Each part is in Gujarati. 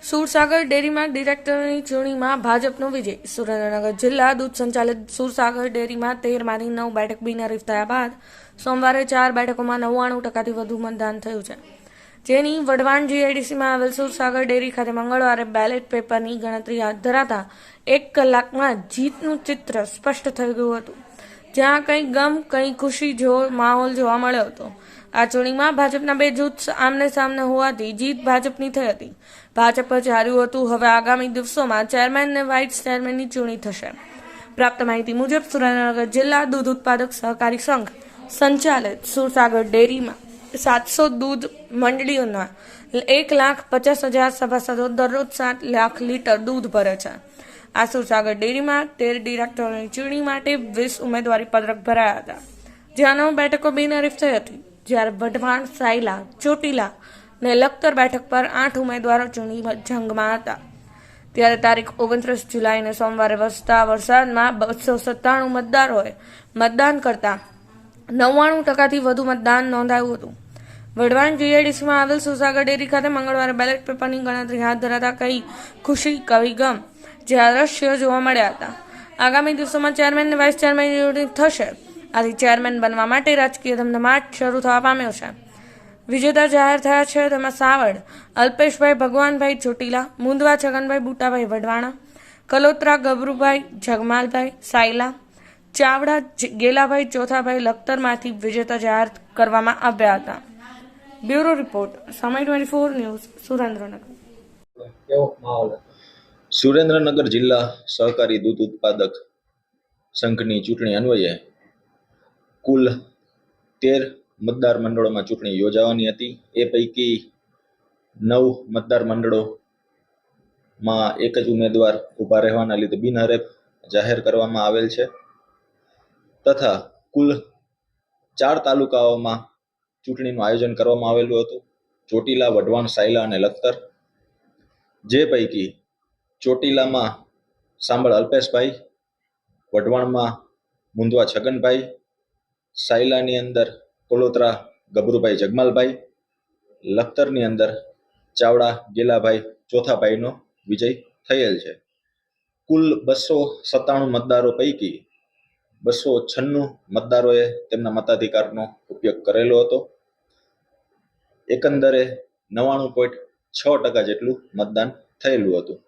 સુરસાગર ડેરીમાં ડિરેક્ટરની ચૂંટણીમાં ભાજપનો વિજય. સુરેન્દ્રનગર જિલ્લા દૂધ સંચાલિત સુરસાગર ડેરીમાં 13માંથી 9 બેઠક બિનહરીફ થયા બાદ સોમવારે 4 બેઠકોમાં 99% વધુ મતદાન થયું છે. જેની વઢવાણ જીઆઈડીસીમાં આવેલ સુરસાગર ડેરી ખાતે મંગળવારે બેલેટ પેપરની ગણતરી હાથ ધરાતા 1 કલાકમાં જીતનું ચિત્ર સ્પષ્ટ થઈ ગયું હતું, જ્યાં કંઈ ગમ કંઈ ખુશી જેવો માહોલ જોવા મળ્યો હતો. આ ચૂંટણીમાં ભાજપના 2 જૂથ આમને સામને હોવાથી જીત ભાજપની થઈ હતી. ભાજપ જ હાર્યું હતું. હવે આગામી દિવસોમાં ચેરમેન અને વાઇસ ચેરમેનની ચૂંટણી થશે. પ્રાપ્ત માહિતી મુજબ સુરેન્દ્રનગર જિલ્લા દૂધ ઉત્પાદક સહકારી સંઘ સંચાલિત સુરસાગર ડેરીમાં 700 દૂધ મંડળીઓના 1,50,000 સભાસદો દરરોજ 7 લાખ લીટર દૂધ ભરે છે. આ સુરસાગર ડેરીમાં 13 ડિરેક્ટરોની ચૂંટણી માટે 20 ઉમેદવારી પત્રક ભરાયા હતા, જ્યાં 9 બેઠકો બિનહરીફ થઈ હતી. જ્યારે વઢવાણ, સાયલા, ચોટીલા અને લખતર બેઠક પર 8 ઉમેદવારો ચૂંટણી જંગમાં હતા. ત્યારે તારીખ 29 જુલાઈને સોમવારે વરસતા વરસાદમાં 297 મતદારોએ મતદાન કરતા 99%થી વધુ મતદાન નોંધાયું હતું. વઢવાણ જીઆઈડીસીમાં આવેલ સુરસાગર ડેરી ખાતે મંગળવારે બેલેટ પેપરની ગણતરી હાથ ધરાતા કઈ ખુશી કઈ ગમ જેવા દ્રશ્યો જોવા મળ્યા હતા. આગામી દિવસોમાં ચેરમેન અને વાઇસ ચેરમેનની ચૂંટણી થશે. આથી ચેરમેન બનવા માટે રાજકીય ધમધમાટ શરૂ થવા પામ્યો છે. વિજેતા જાહેર થયા છે તેમાં સાવડ અલ્પેશભાઈ ભગવાનભાઈ ચોટીલા, મુંદવા છગનભાઈ બુટાભાઈ વઢવાણા, કલોત્રા ગબરુભાઈ જગમાલભાઈ સાયલા, ચાવડા ગેલાભાઈ ચોથાભાઈ લખતરમાંથી વિજેતા જાહેર કરવામાં આવ્યા હતા. બ્યુરો રિપોર્ટ, સમય 24 ન્યૂઝ, સુરેન્દ્રનગર. સુરેન્દ્રનગર જિલ્લા સહકારી દૂધ ઉત્પાદક સંઘની ચૂંટણી અન્વયે કુલ 13 મતદાર મંડળોમાં ચૂંટણી યોજાવાની હતી. એ પૈકી 9 મતદાર મંડળોમાં એક જ ઉમેદવાર ઊભા રહેવાના લીધે બિનહરીફ જાહેર કરવામાં આવેલ છે, તથા કુલ 4 તાલુકાઓમાં ચૂંટણીનું આયોજન કરવામાં આવેલું હતું: ચોટીલા, વઢવાણ, સાયલા અને લખતર. જે પૈકી ચોટીલામાં સાંભળ અલ્પેશભાઈ, વઢવાણમાં મુંદવા છગનભાઈ, સાયલાની અંદર કોલોત્રા ગબરુભાઈ જગમાલભાઈ, લખતરની અંદર ચાવડા ગેલાભાઈ ચોથાભાઈનો વિજય થયેલ છે. કુલ 297 મતદારો પૈકી 296 મતદારોએ તેમના મતાધિકારનો ઉપયોગ કરેલો હતો. એકંદરે 99.6% જેટલું મતદાન થયેલું હતું.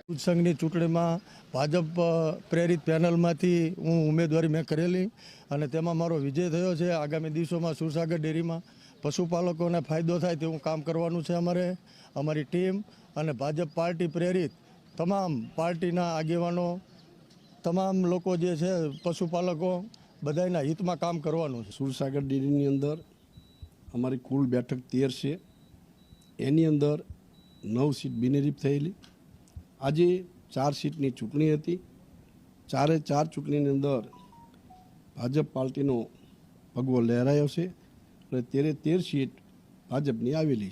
દૂધ સંઘની ચૂંટણીમાં ભાજપ પ્રેરિત પેનલમાંથી હું ઉમેદવારી મેં કરેલી અને તેમાં મારો વિજય થયો છે. આગામી દિવસોમાં સુરસાગર ડેરીમાં પશુપાલકોને ફાયદો થાય તેવું કામ કરવાનું છે. અમારી ટીમ અને ભાજપ પાર્ટી પ્રેરિત તમામ પાર્ટીના આગેવાનો, તમામ લોકો જે છે પશુપાલકો બધાના હિતમાં કામ કરવાનું છે. સુરસાગર ડેરીની અંદર અમારી કુલ બેઠક 13 છે. એની અંદર 9 સીટ બિનહરીફ થયેલી. આજે 4 સીટની ચૂંટણી હતી. 4 ચૂંટણીની અંદર ભાજપ પાર્ટીનો ભગવો લહેરાયો છે અને 13 સીટ ભાજપની આવેલી છે.